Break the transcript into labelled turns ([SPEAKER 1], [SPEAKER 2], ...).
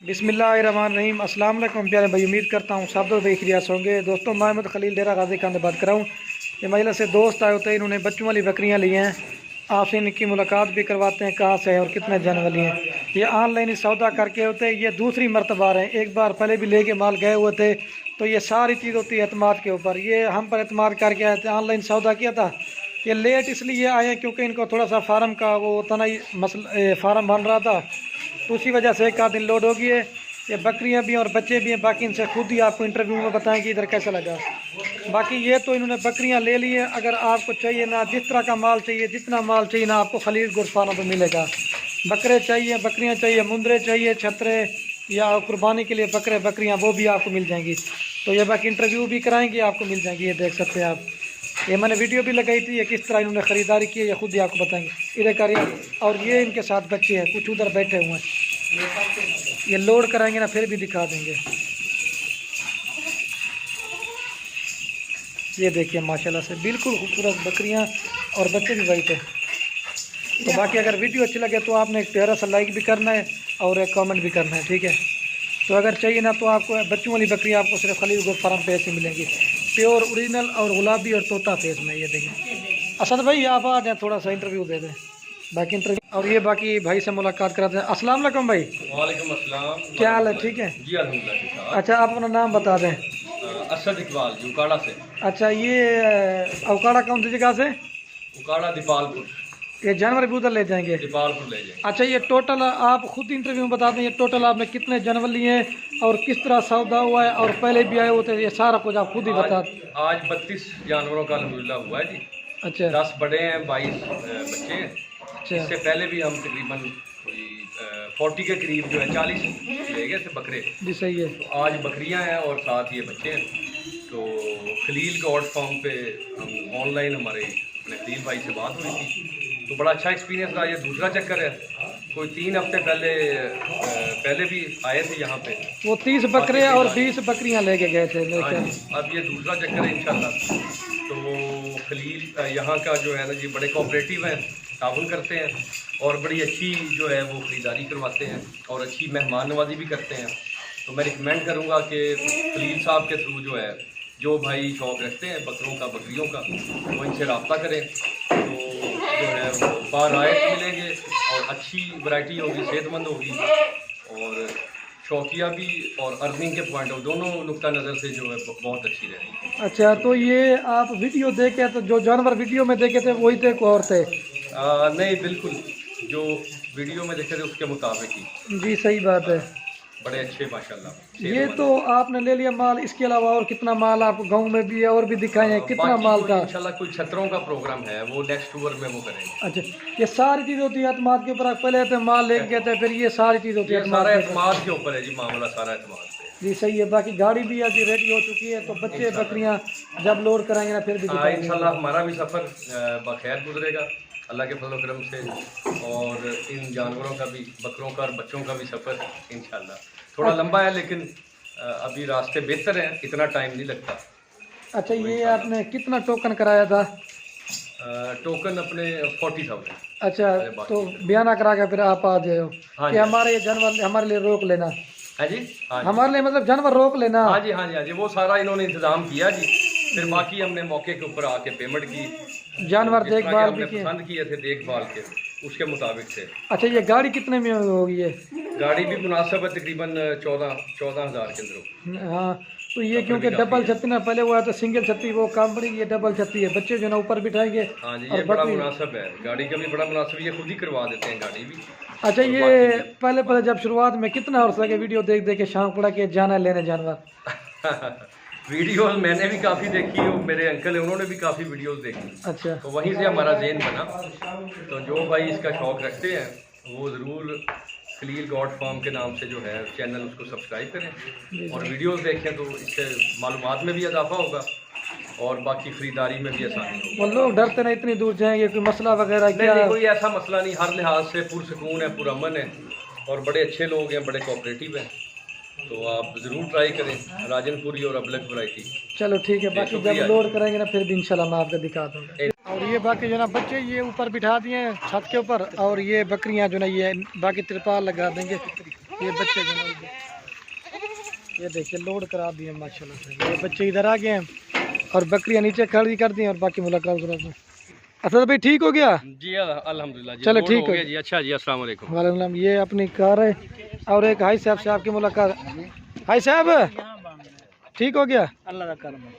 [SPEAKER 1] बिस्मिल्लाहिर्रहमानिर्रहीम। अस्सलाम वालेकुम प्यारे भाई, उम्मीद करता हूँ सब दोस्त भाई खिरियास होंगे। दोस्तों मोहम्मद खलील डेरा गाजी खान से बात कर रहा हूँ। ये महिला से दोस्त आए होते हैं, इन्होंने बच्चों वाली बकरियाँ ली हैं। आपसे इनकी मुलाकात भी करवाते हैं, कहाँ से है और कितने जन वाली हैं। ये ऑनलाइन सौदा करके होते हैं, ये दूसरी मरतबा है। एक बार पहले भी लेके माल गए हुए थे। तो ये सारी चीज़ होती है एतमाद के ऊपर। ये हम पर एतमाद करके आए थे, ऑनलाइन सौदा किया था। ये लेट इसलिए आए हैं क्योंकि इनको थोड़ा सा फार्म का वो होता ना मसला, फार्म बन रहा था, तो उसी वजह से एक आध दिन लोड हो गई है। ये बकरियां भी हैं और बच्चे भी हैं, बाकी इनसे खुद ही आपको इंटरव्यू में बताएं कि इधर कैसा लगा। बाकी ये तो इन्होंने बकरियां ले ली हैं। अगर आपको चाहिए ना, जिस तरह का माल चाहिए, जितना माल चाहिए ना, आपको खलील गुरफाना पर मिलेगा। बकरे चाहिए, बकरियां चाहिए, मुंदरे चाहिए, छतरे या कुर्बानी के लिए बकरे बकरियां, वो भी आपको मिल जाएंगी। तो ये बाकी इंटरव्यू भी कराएंगे, आपको मिल जाएंगी। ये देख सकते हैं आप, ये मैंने वीडियो भी लगाई थी। ये किस तरह इन्होंने ख़रीदारी की है, ये खुद ही आपको बताएंगे। इधर करिए। और ये इनके साथ बच्चे हैं, कुछ उधर बैठे हुए हैं। ये लोड कराएंगे ना, फिर भी दिखा देंगे। ये देखिए माशाल्लाह से बिल्कुल खूबसूरत बकरियां और बच्चे भी वाइट है। तो बाकी अगर वीडियो अच्छी लगे तो आपने एक प्यारा सा लाइक भी करना है और एक कमेंट भी करना है, ठीक है। तो अगर चाहिए ना तो आपको बच्चों वाली बकरियां आपको सिर्फ खलील गोश्त फार्म पे ऐसी मिलेंगी, प्योर ओरिजिनल और गुलाबी और तोता फेस में। ये देखिए असद भाई, आप आ जाए, थोड़ा सा इंटरव्यू दे दें, बाकी इंटरव्यू। और ये बाकी भाई से मुलाकात कराते हैं। अस्सलाम वालेकुम भाई।
[SPEAKER 2] वालेकुम अस्सलाम।
[SPEAKER 1] क्या हाल है, ठीक है?
[SPEAKER 2] जी अल्हम्दुलिल्लाह।
[SPEAKER 1] अच्छा, आप अपना नाम बता दें।
[SPEAKER 2] असद इकबाल जी, उकाड़ा से।
[SPEAKER 1] अच्छा, ये अवकाड़ा कौन सी जगह से?
[SPEAKER 2] उकाड़ा दीपालपुर।
[SPEAKER 1] ये जानवर भी उधर ले जाएंगे?
[SPEAKER 2] दीपालपुर ले जाएंगे।
[SPEAKER 1] अच्छा, ये टोटल आप खुद इंटरव्यू में बता दें, ये टोटल आपने कितने जानवर लिए हैं और किस तरह सौदा हुआ है, और पहले भी आए होते, ये सारा कुछ आप खुद ही बता दें।
[SPEAKER 2] आज 32 जानवरों का अल्हम्दुलिल्लाह हुआ है जी।
[SPEAKER 1] अच्छा,
[SPEAKER 2] 10 बड़े हैं, 22 बच्चे हैं।
[SPEAKER 1] अच्छा,
[SPEAKER 2] इससे पहले भी हम तकरीबन कोई 40 के करीब जो है 40 ले गए थे बकरे।
[SPEAKER 1] जी सही है।
[SPEAKER 2] तो आज बकरियां हैं और साथ ये बच्चे हैं। तो खलील गॉड फार्म पे हम ऑनलाइन हमारे अपने खलील भाई से बात हुई थी, तो बड़ा अच्छा एक्सपीरियंस रहा। ये दूसरा चक्कर है। कोई 3 हफ्ते पहले भी आए थे यहाँ पे,
[SPEAKER 1] वो 30 बकरे और 20 बकरियां लेके गए थे मेरे
[SPEAKER 2] हाँ
[SPEAKER 1] ख्याल।
[SPEAKER 2] जी। अब ये दूसरा चक्कर है इंशाल्लाह। तो खलील यहाँ का जो है ना जी, बड़े कोऑपरेटिव हैं, ताउन करते हैं और बड़ी अच्छी जो है वो ख़रीदारी करवाते हैं और अच्छी मेहमान नवाजी भी करते हैं। तो मैं रिकमेंड करूँगा कि खलील साहब के थ्रू जो है, जो भाई शौक़ रखते हैं बकरों का, बकरियों का, वो इनसे रब्ता करें। तो जो है वो बारायत मिलेंगे और अच्छी वैरायटी होगी, सेहतमंद होगी और शौकिया भी और अर्निंग के पॉइंट ऑफ दोनों नुक्ता नज़र से जो है बहुत अच्छी रहेगी।
[SPEAKER 1] अच्छा, तो ये आप वीडियो देखे तो जो जानवर वीडियो में देखे थे वही थे, को और थे?
[SPEAKER 2] नहीं, बिल्कुल जो वीडियो में देखे थे उसके मुताबिक ही।
[SPEAKER 1] जी सही बात है।
[SPEAKER 2] बड़े अच्छे माशाल्लाह।
[SPEAKER 1] ये तो आपने ले लिया माल, इसके अलावा और कितना माल आपको गांव में भी है और भी दिखाए हैं? कितना माल था?
[SPEAKER 2] इंशाल्लाह कोई छतरों का प्रोग्राम है, वो नेक्स्ट टूर में वो करेंगे।
[SPEAKER 1] अच्छा, ये सारी चीज़ होती है एतमाद के ऊपर। पहले तो माल लेके गए थे, फिर ये सारी चीज़ होती है
[SPEAKER 2] सारा एतमाद के ऊपर है जी, मामला सारा एतमाद पे।
[SPEAKER 1] जी सही है। बाकी गाड़ी भी आज रेडी हो चुकी है, तो बच्चे बकरियां जब लोड कराएंगे ना फिर भी दिखाएंगे।
[SPEAKER 2] इंशाल्लाह हमारा भी सफ़र बखैर गुजरेगा अल्लाह के फजल करम से, और इन जानवरों का भी, बकरों का और बच्चों का भी सफ़र इंशाल्लाह थोड़ा लंबा है, लेकिन अभी रास्ते बेहतर हैं, इतना टाइम नहीं लगता।
[SPEAKER 1] अच्छा, ये आपने कितना टोकन कराया था?
[SPEAKER 2] टोकन अपने 40,000।
[SPEAKER 1] अच्छा, तो बयाना करा के फिर आप आ जाए कि हमारे ये जानवर हमारे लिए रोक लेना।
[SPEAKER 2] हाँ जी, हाँ जी।
[SPEAKER 1] हमारे लिए मतलब जानवर रोक लेना।
[SPEAKER 2] हाँ जी, हाँ जी, हाँ जी, वो सारा इन्होंने इंतजाम किया जी। फिर बाकी हमने मौके के ऊपर आके पेमेंट की,
[SPEAKER 1] जानवर देखभाल भी
[SPEAKER 2] पसंद किए थे, देखभाल के उसके मुताबिक से।
[SPEAKER 1] अच्छा, ये गाड़ी कितने में होगी? ये
[SPEAKER 2] गाड़ी भी मुनासिब है, तकरीबन 14,000 के अंदर।
[SPEAKER 1] हाँ, तो ये क्योंकि डबल छत्ती ना पहले हुआ तो सिंगल छत्ती वो काम पड़ेगी, ये डबल छत्ती है, बच्चे जो ना ऊपर बिठाएंगे।
[SPEAKER 2] हाँ जी, ये बड़ा मुनासिब है, गाड़ी का भी बड़ा मुनासिब, ये खुद ही करवा देते हैं गाड़ी भी।
[SPEAKER 1] अच्छा, ये पहले जब शुरुआत में कितना अर्सा लगे वीडियो देख देख के शौक पड़ा कि जाना लेने जानवर?
[SPEAKER 2] वीडियो मैंने भी काफ़ी देखी, मेरे अंकल है उन्होंने भी काफ़ी वीडियोस देखी।
[SPEAKER 1] अच्छा, तो
[SPEAKER 2] वहीं से हमारा ज़हन बना। तो जो भाई इसका शौक़ रखते हैं वो ज़रूर खलील गॉड फार्म के नाम से जो है चैनल, उसको सब्सक्राइब करें और वीडियोस देखें, तो इससे मालूमात में भी इजाफा होगा और बाकी ख़रीदारी में भी आसानी होगी।
[SPEAKER 1] वो लोग डरते ना इतनी दूर जाएंगे, कोई मसला वगैरह?
[SPEAKER 2] नहीं, कोई ऐसा मसला नहीं, हर लिहाज से पुरसकून है, पुरअमन है और बड़े अच्छे लोग हैं, बड़े कोऑपरेटिव हैं। तो आप ज़रूर ट्राई करें राजनपुरी और अबलक वैरायटी।
[SPEAKER 1] चलो ठीक है, बाकी जब लोड करेंगे ना फिर भी इंशाल्लाह मैं आपको दिखा दूँगा। और ये बाकी जो ना बच्चे ये ऊपर बिठा दिए हैं छत के ऊपर, और ये बकरियां जो ना ये बाकी तिरपाल लगा देंगे। ये बच्चे जनाब, ये देखिए लोड करा दिए माशाल्लाह से। ये बच्चे इधर आ गए हैं और बकरियां नीचे खड़ी कर दी हैं और बाकी मुलाकात करा दी। असद भाई ठीक हो गया?
[SPEAKER 2] जी अल्हम्दुलिल्लाह जी,
[SPEAKER 1] चलो
[SPEAKER 2] लोड
[SPEAKER 1] ठीक
[SPEAKER 2] हो
[SPEAKER 1] है
[SPEAKER 2] गया जी। अच्छा जी, अस्सलाम वालेकुम।
[SPEAKER 1] वालेकुम सलाम। ये अपनी कार है और एक हाई साहब से आपकी मुलाकात। हाई साहब ठीक हो गया? अल्लाह का करम।